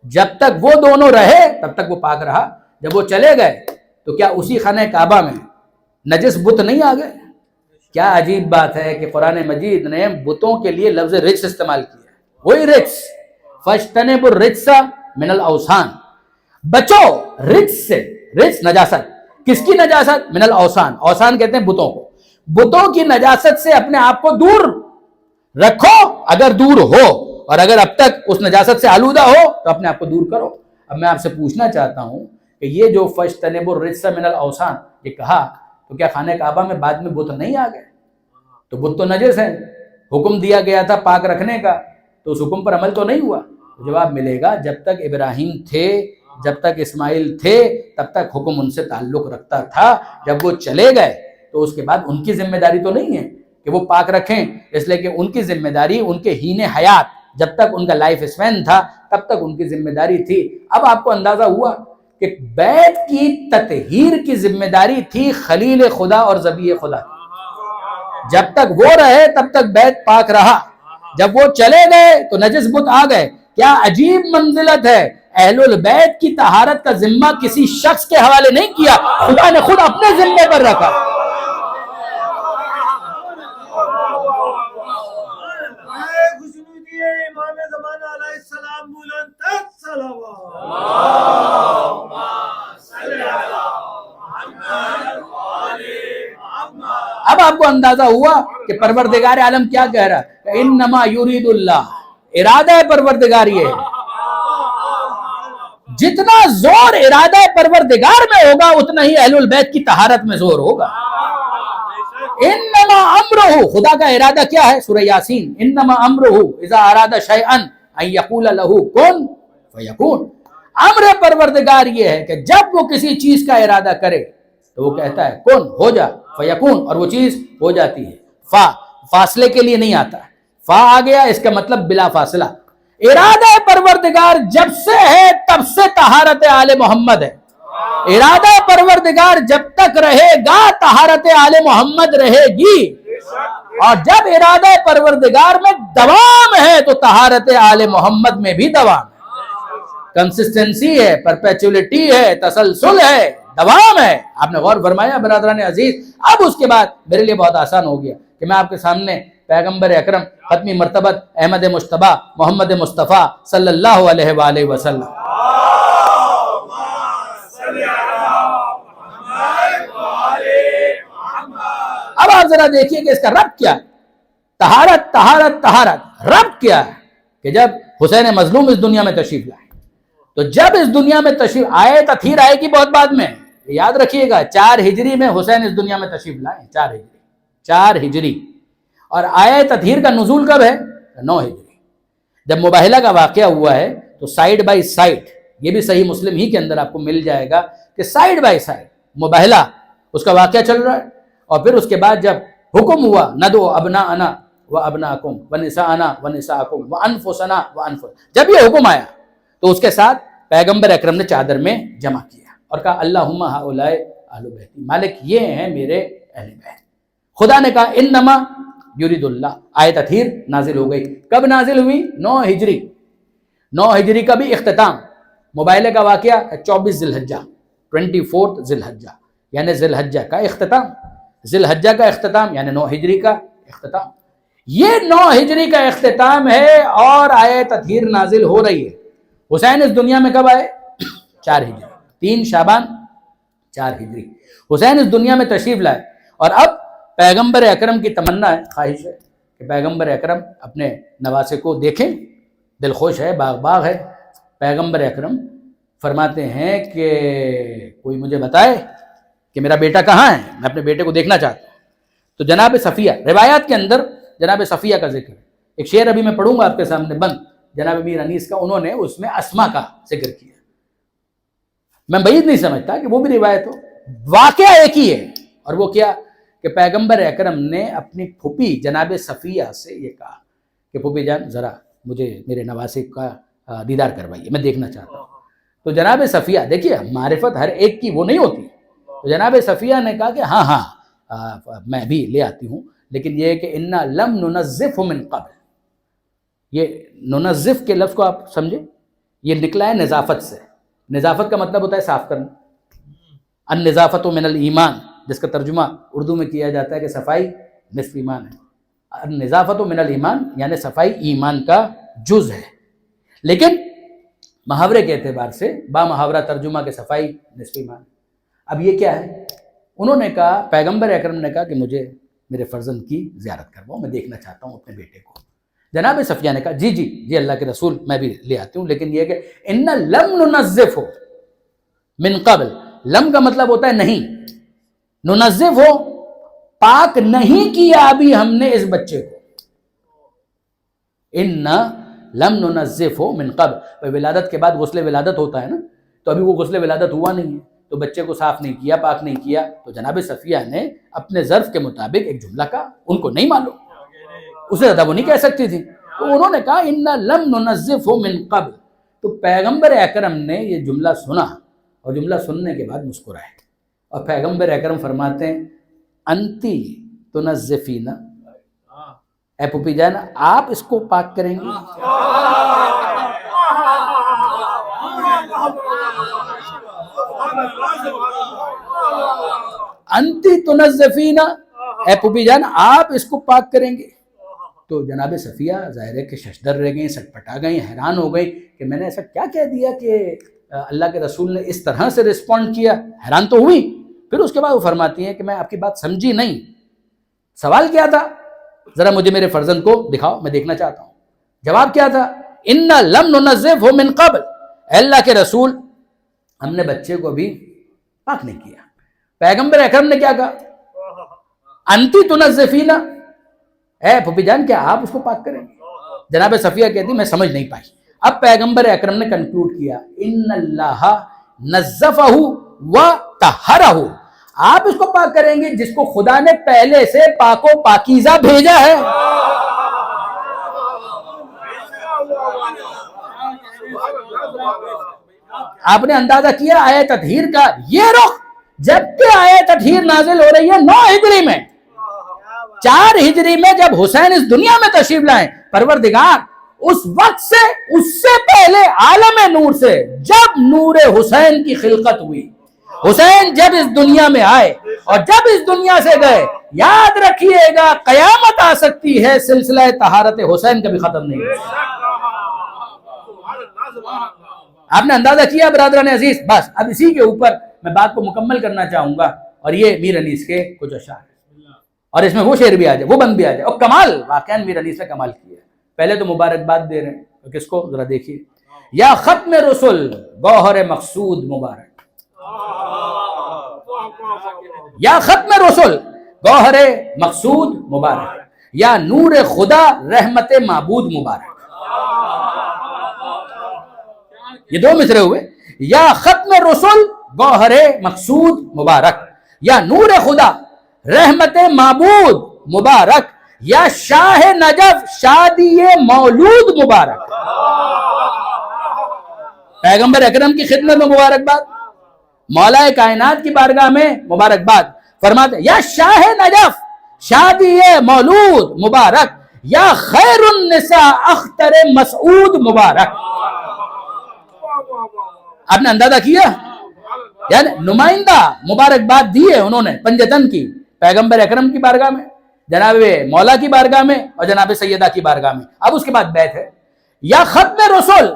جب تک وہ دونوں رہے تب تک وہ پاک رہا۔ جب وہ چلے گئے تو کیا اسی خانہ کعبہ میں نجس بت نہیں آ گئے؟ کیا عجیب بات ہے کہ قرآن مجید نے بتوں کے لیے لفظ رجس استعمال کیا ہے۔ وہی رجس، فاجتنبوا الرجس من الاوثان، بچو رجس سے، رجس نجاست، کس کی نجاست؟ من الاوثان، اوثان کہتے ہیں بتوں کو، بتوں کی نجاست سے اپنے آپ کو دور رکھو اگر دور ہو، اور اگر اب تک اس نجاست سے آلودہ ہو تو اپنے آپ کو دور کرو۔ اب میں آپ سے پوچھنا چاہتا ہوں کہ یہ جو فاجتنبوا الرجس من الاوثان یہ کہا، تو کیا خانہ کعبہ میں بعد میں بت نہیں آ گئے؟ تو بت تو نجس ہے، حکم دیا گیا تھا پاک رکھنے کا، تو اس حکم پر عمل تو نہیں ہوا۔ جواب ملے گا جب تک ابراہیم تھے، جب تک اسماعیل تھے، تب تک حکم ان سے تعلق رکھتا تھا۔ جب وہ چلے گئے تو اس کے بعد ان کی ذمہ داری تو نہیں ہے کہ وہ پاک رکھیں، اس لیے کہ ان کی ذمہ داری ان کے ہین حیات، جب تک ان کا لائف اسپین تھا تب تک ان کی ذمہ داری تھی۔ اب آپ کو اندازہ ہوا کہ بیت کی تطہیر کی ذمہ داری تھی خلیل خدا اور ذبیح خدا۔ جب تک وہ رہے تب تک بیت پاک رہا، جب وہ چلے گئے تو نجس بت آ گئے۔ کیا عجیب منزلت ہے، اہل البیت کی طہارت کا ذمہ کسی شخص کے حوالے نہیں کیا، خدا نے خود اپنے ذمے پر رکھا۔ امام زمانہ علیہ السلام بلند تر صلوات۔ اب آپ کو اندازہ ہوا کہ پروردگار عالم کیا کہہ رہا ہے، انما یرید اللہ، ارادہ پروردگار یہ ہے، جتنا زور ارادہ پروردگار میں ہوگا اتنا ہی اہل البیت کی طہارت میں زور ہوگا۔ انما امرہ، خدا کا ارادہ کیا ہے؟ سورہ یاسین، انما امرہ اذا اراد شیئا ان یقول له کن فیکون۔ امر پروردگار یہ ہے کہ جب وہ کسی چیز کا ارادہ کرے تو وہ کہتا ہے کن، ہو جا، فیکون، اور وہ چیز ہو جاتی ہے۔ فاصلے کے لیے نہیں آتا، فا آ گیا اس کا مطلب بلا فاصلہ۔ ارادہ پروردگار جب سے ہے تب سے طہارت آل محمد ہے۔ ارادہ پروردگار جب تک رہے گا طہارت آل محمد رہے گی، اور جب ارادہ پروردگار میں دوام ہے تو طہارت آل محمد میں بھی دوام ہے، کنسسٹنسی ہے، پرپیچولیٹی ہے، تسلسل ہے، دوام ہے۔ آپ نے غور فرمایا برادران عزیز؟ اب اس کے بعد میرے لیے بہت آسان ہو گیا کہ میں آپ کے سامنے پیغمبر اکرم ختمی مرتبت احمد مجتبی محمد مصطفیٰ صلی اللہ علیہ وآلہ وسلم، اب آپ ذرا دیکھیے کہ اس کا ربط کیا ہے۔ طہارت طہارت طہارت، ربط کیا ہے کہ جب حسین مظلوم اس دنیا میں تشریف لائے، تو جب اس دنیا میں تشریف آئے، تطہیر آئے گی بہت بعد میں، یاد رکھیے گا 4 ہجری میں حسین اس دنیا میں تشریف لائے، 4 ہجری، اور آئے تطہیر کا نزول کب ہے؟ 9 ہجری۔ جب مباہلہ کا واقعہ ہوا ہے تو سائیڈ بائی سائیڈ، یہ بھی صحیح مسلم ہی کے اندر آپ کو مل جائے گا کہ سائیڈ بائی سائیڈ مباہلہ اس کا واقعہ چل رہا ہے، اور پھر اس کے بعد جب حکم ہوا ندعو ابناءنا و ابناءکم و نساءنا و نساءکم و انفسنا و انفسکم، جب یہ حکم آیا تو اس کے ساتھ پیغمبر اکرم نے چادر میں جمع کیا اور کہا اللہم ہؤلاء اہل بیتی، مالک یہ ہیں میرے اہل بیت۔ خدا نے کہا انما یرید اللہ، آیت تطہیر نازل ہو گئی۔ کب نازل ہوئی؟ 9 ہجری۔ 9 ہجری کا بھی اختتام، مباہلے کا واقعہ 24 ذی الحجہ، 24 ذی الحجہ، یعنی ذی الحجہ کا اختتام، ذی الحجہ کا اختتام یعنی 9 ہجری کا اختتام۔ یہ 9 ہجری کا اختتام ہے اور آیت تطہیر نازل ہو رہی ہے۔ حسین اس دنیا میں کب آئے؟ 4 ہجری، 3 شعبان 4 ہجری حسین اس دنیا میں تشریف لائے، اور اب پیغمبر اکرم کی تمنا ہے، خواہش ہے کہ پیغمبر اکرم اپنے نواسے کو دیکھیں، دل خوش ہے، باغ باغ ہے۔ پیغمبر اکرم فرماتے ہیں کہ کوئی مجھے بتائے کہ میرا بیٹا کہاں ہے، میں اپنے بیٹے کو دیکھنا چاہتا ہوں۔ تو جناب صفیہ، روایات کے اندر جناب صفیہ کا ذکر ہے، ایک شعر ابھی میں پڑھوں گا آپ کے سامنے بند، جناب میر انیس کا، انہوں نے اس میں اسما کا ذکر کیا۔ میں بعید نہیں سمجھتا کہ وہ بھی روایت ہو، واقعہ ایک ہی ہے، اور وہ کیا کہ پیغمبر اکرم نے اپنی پھوپھی جناب صفیہ سے یہ کہا کہ پھوپھی جان ذرا مجھے میرے نواسے کا دیدار کروائیے، میں دیکھنا چاہتا ہوں۔ تو جناب صفیہ، دیکھیے معرفت ہر ایک کی وہ نہیں ہوتی، تو جناب صفیہ نے کہا کہ ہاں میں بھی لے آتی ہوں، لیکن یہ ہے کہ انا لم ننزف من قبل، یہ ننزف کے لفظ کو آپ سمجھے، یہ نکلا ہے نظافت سے. نظافت کا مطلب ہوتا ہے صاف کرنا. النظافت من الایمان، جس کا ترجمہ اردو میں کیا جاتا ہے کہ صفائی نصف ایمان ہے. النظافت من الایمان یعنی صفائی ایمان کا جز ہے. لیکن محاورے کے اعتبار سے با محاورہ ترجمہ کے صفائی نصف ایمان. اب یہ کیا ہے؟ انہوں نے کہا، پیغمبر اکرم نے کہا کہ مجھے میرے فرزند کی زیارت کرواؤ، میں دیکھنا چاہتا ہوں اپنے بیٹے کو. جناب صفیہ نے کہا جی اللہ کے رسول میں بھی لے آتی ہوں، لیکن یہ کہ ان لم ننزف من قبل، لم کا مطلب ہوتا ہے نہیں، ننزف ہو پاک نہیں کیا ابھی ہم نے اس بچے کو. ان لم ننزف من قبل، ولادت کے بعد غسل ولادت ہوتا ہے نا، تو ابھی وہ غسل ولادت ہوا نہیں ہے، تو بچے کو صاف نہیں کیا، پاک نہیں کیا. تو جناب صفیہ نے اپنے ظرف کے مطابق ایک جملہ کہا، ان کو نہیں معلوم، اسے زیادہ وہ نہیں کہہ سکتی تھی، تو انہوں نے کہا ان لم ننزف من قبل. تو پیغمبر اکرم نے یہ جملہ سنا، اور جملہ سننے کے بعد مسکرائے، اور پیغمبر اکرم فرماتے ہیں انتی تنزفین، اے پھوپھی جان آپ اس کو پاک کریں گے. انتی تنزفین، اے پھوپھی جان آپ اس کو پاک کریں گے. تو جناب صفیہ ظاہر ہے کہ ششدر رہ گئیں، سٹپٹا گئیں، حیران ہو گئی کہ میں نے ایسا کیا کہہ دیا کہ اللہ کے رسول نے اس طرح سے رسپونڈ کیا. حیران تو ہوئی. پھر اس کے بعد وہ فرماتی ہیں کہ میں آپ کی بات سمجھی نہیں، سوال کیا تھا؟ ذرا مجھے میرے فرزند کو دکھاؤ، میں دیکھنا چاہتا ہوں. جواب کیا تھا؟ ان لم ننزف من قبل، اے اللہ کے رسول ہم نے بچے کو بھی پاک نہیں کیا. پیغمبر اکرم نے کیا کہا؟ انتی تنزفین، اے پھوپھی جان کیا آپ اس کو پاک کریں گے؟ جناب صفیہ کہتی میں سمجھ نہیں پائی. اب پیغمبر اکرم نے کنکلوڈ کیا ان اللہ نزفہ و طہرہ، آپ اس کو پاک کریں گے جس کو خدا نے پہلے سے پاک و پاکیزہ بھیجا ہے. آپ نے اندازہ کیا آیت تطہیر کا یہ رخ، جبکہ آیت تطہیر نازل ہو رہی ہے 9 ہجری میں. 4 ہجری میں جب حسین اس دنیا میں تشریف لائیں، پروردگار اس وقت سے، اس سے پہلے عالم نور سے جب نور حسین کی خلقت ہوئی، حسین جب اس دنیا میں آئے اور جب اس دنیا سے گئے، یاد رکھیے گا قیامت آ سکتی ہے، سلسلہ طہارت حسین کبھی ختم نہیں ہوگا. آپ نے اندازہ کیا برادران عزیز؟ بس اب اسی کے اوپر میں بات کو مکمل کرنا چاہوں گا، اور یہ میر انیس کے کچھ اشعار ہیں، اور اس میں وہ شعر بھی آ جائے، وہ بند بھی آ جائے. اور کمال واقعا میر انیس نے کمال کیا ہے. پہلے تو مبارکباد دے رہے ہیں، کس کو؟ ذرا دیکھیے. یا ختم رسل گوہر مقصود مبارک، یا ختم رسل گوہر مقصود مبارک، یا نور خدا رحمت معبود مبارک. یہ 2 مصرے ہوئے. یا ختم رسل گوہر مقصود مبارک، یا نور خدا رحمت معبود مبارک، یا شاہ نجف شادی مولود مبارک. پیغمبر اکرم کی خدمت میں مبارکباد، مولا کائنات کی بارگاہ میں مبارکباد. فرماتے یا شاہ نجف شادی مولود مبارک، یا خیر النساء اختر مسعود مبارک. آپ نے اندازہ کیا؟ یعنی نمائندہ مبارکباد دی ہے انہوں نے پنجتن کی، پیغمبر اکرم کی بارگاہ میں، جناب مولا کی بارگاہ میں، اور جناب سیدہ کی بارگاہ میں. اب اس کے بعد بیت ہے یا ختم رسول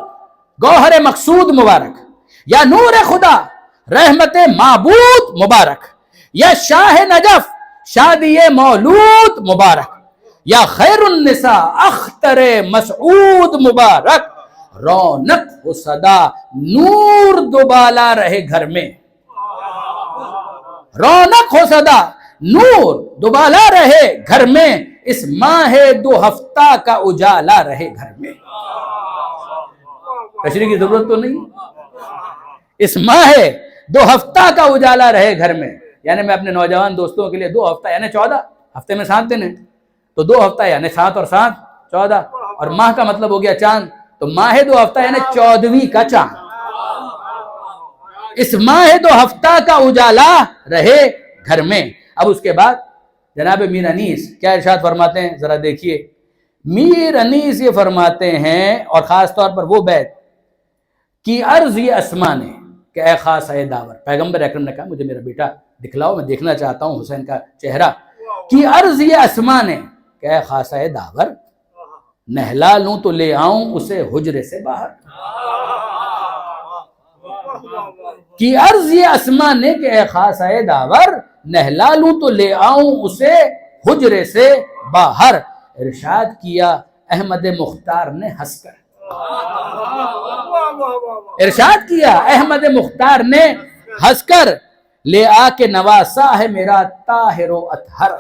گوہر مقصود مبارک، یا نور خدا رحمت معبود مبارک، یا شاہ نجف شادی مولود مبارک، یا خیر النساء اختر مسعود مبارک. رونق ہو صدا نور دوبالا رہے گھر میں، رونق ہو صدا نور دوبالا رہے گھر میں، اس ماہ 2 ہفتہ کا اجالا رہے گھر میں. تشریح کی ضرورت تو نہیں. اس ماہ 2 ہفتہ کا اجالا رہے گھر میں، یعنی میں اپنے نوجوان دوستوں کے لیے 2 ہفتہ یعنی 14 ہفتے میں 7 دن ہیں، تو 2 ہفتہ یعنی 7 اور 7 14، اور ماہ کا مطلب ہو گیا چاند، تو ماہ 2 ہفتہ یعنی 14ویں کا چاند. اس ماہ دو ہفتہ کا اجالا رہے گھر میں۔ اب اس کے بعد جناب میر انیس کیا ارشاد فرماتے ہیں، ذرا دیکھیے۔ میر انیس یہ فرماتے ہیں، اور خاص طور پر وہ بیت کی عرض یہ اسما نے کہ اے خاص اے داور، پیغمبر اکرم نے کہا مجھے میرا بیٹا دکھلاؤ، میں دیکھنا چاہتا ہوں حسین کا چہرہ۔ کی عرض یہ اسما نے کہ اے خاص اے داور، نہلا لوں تو لے آؤں اسے حجرے سے باہر۔ کی عرض یہ اسما نے کہ اے خاص اے داور، نہلا لوں تو لے آؤں اسے حجرے سے باہر۔ ارشاد کیا احمد مختار نے ہنس کر، ارشاد کیا احمد مختار نے ہنس کر، لے آ کے نواسا ہے میرا طاہر و اطہر۔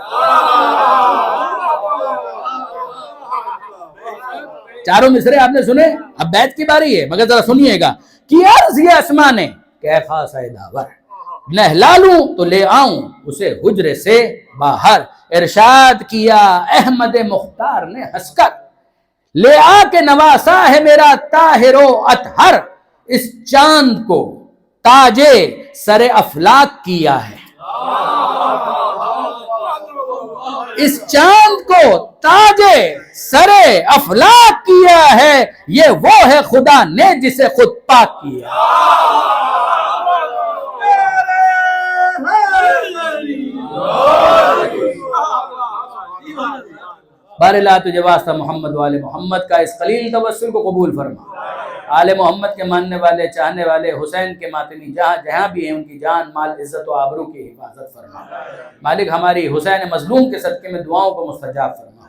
چاروں مصرے آپ نے سنے، اب بیت کی باری ہے مگر ذرا سنیے گا۔ کی عرض یہ اسما نے کہ اے خاص اے داور، نہلا لوں تو لے آؤں اسے حجرے سے باہر۔ ارشاد کیا احمد مختار نے ہنس کر، لے آ کے نواسا ہے میرا طاہر و اطہر۔ اس چاند کو تاج سر افلاک کیا ہے، اس چاند کو تاج سر افلاک کیا ہے، یہ وہ ہے خدا نے جسے خود پاک کیا۔ بار اللہ تجھے واسطہ محمد و آل محمد کا اس قلیل توسل کو قبول فرما۔ آل محمد کے ماننے والے چاہنے والے حسین کے ماتمی جہاں جہاں بھی ہیں ان کی جان مال عزت و آبرو کی حفاظت فرما۔ مالک ہماری حسین مظلوم کے صدقے میں دعاؤں کو مستجاب فرما،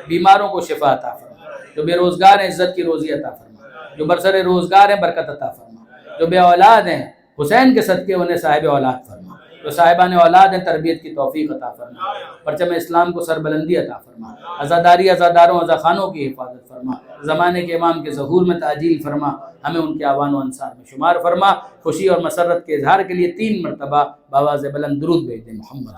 بیماروں کو شفا عطا فرما، جو بے روزگار ہیں عزت کی روزی عطا فرما، جو برسر روزگار ہیں برکت عطا فرما، جو بے اولاد ہیں حسین کے صدقے انہیں صاحب اولاد فرما، جو صاحبان اولاد ہیں تربیت کی توفیق عطا فرما، پرچم اسلام کو سربلندی عطا فرما، عزاداری عزاداروں عزاخانوں کی حفاظت فرما، زمانے کے امام کے ظہور میں تعجیل فرما، ہمیں ان کے آوان و انصار میں شمار فرما۔ خوشی اور مسرت کے اظہار کے لیے 3 مرتبہ بآواز بلند درود بھیج دیں محمد۔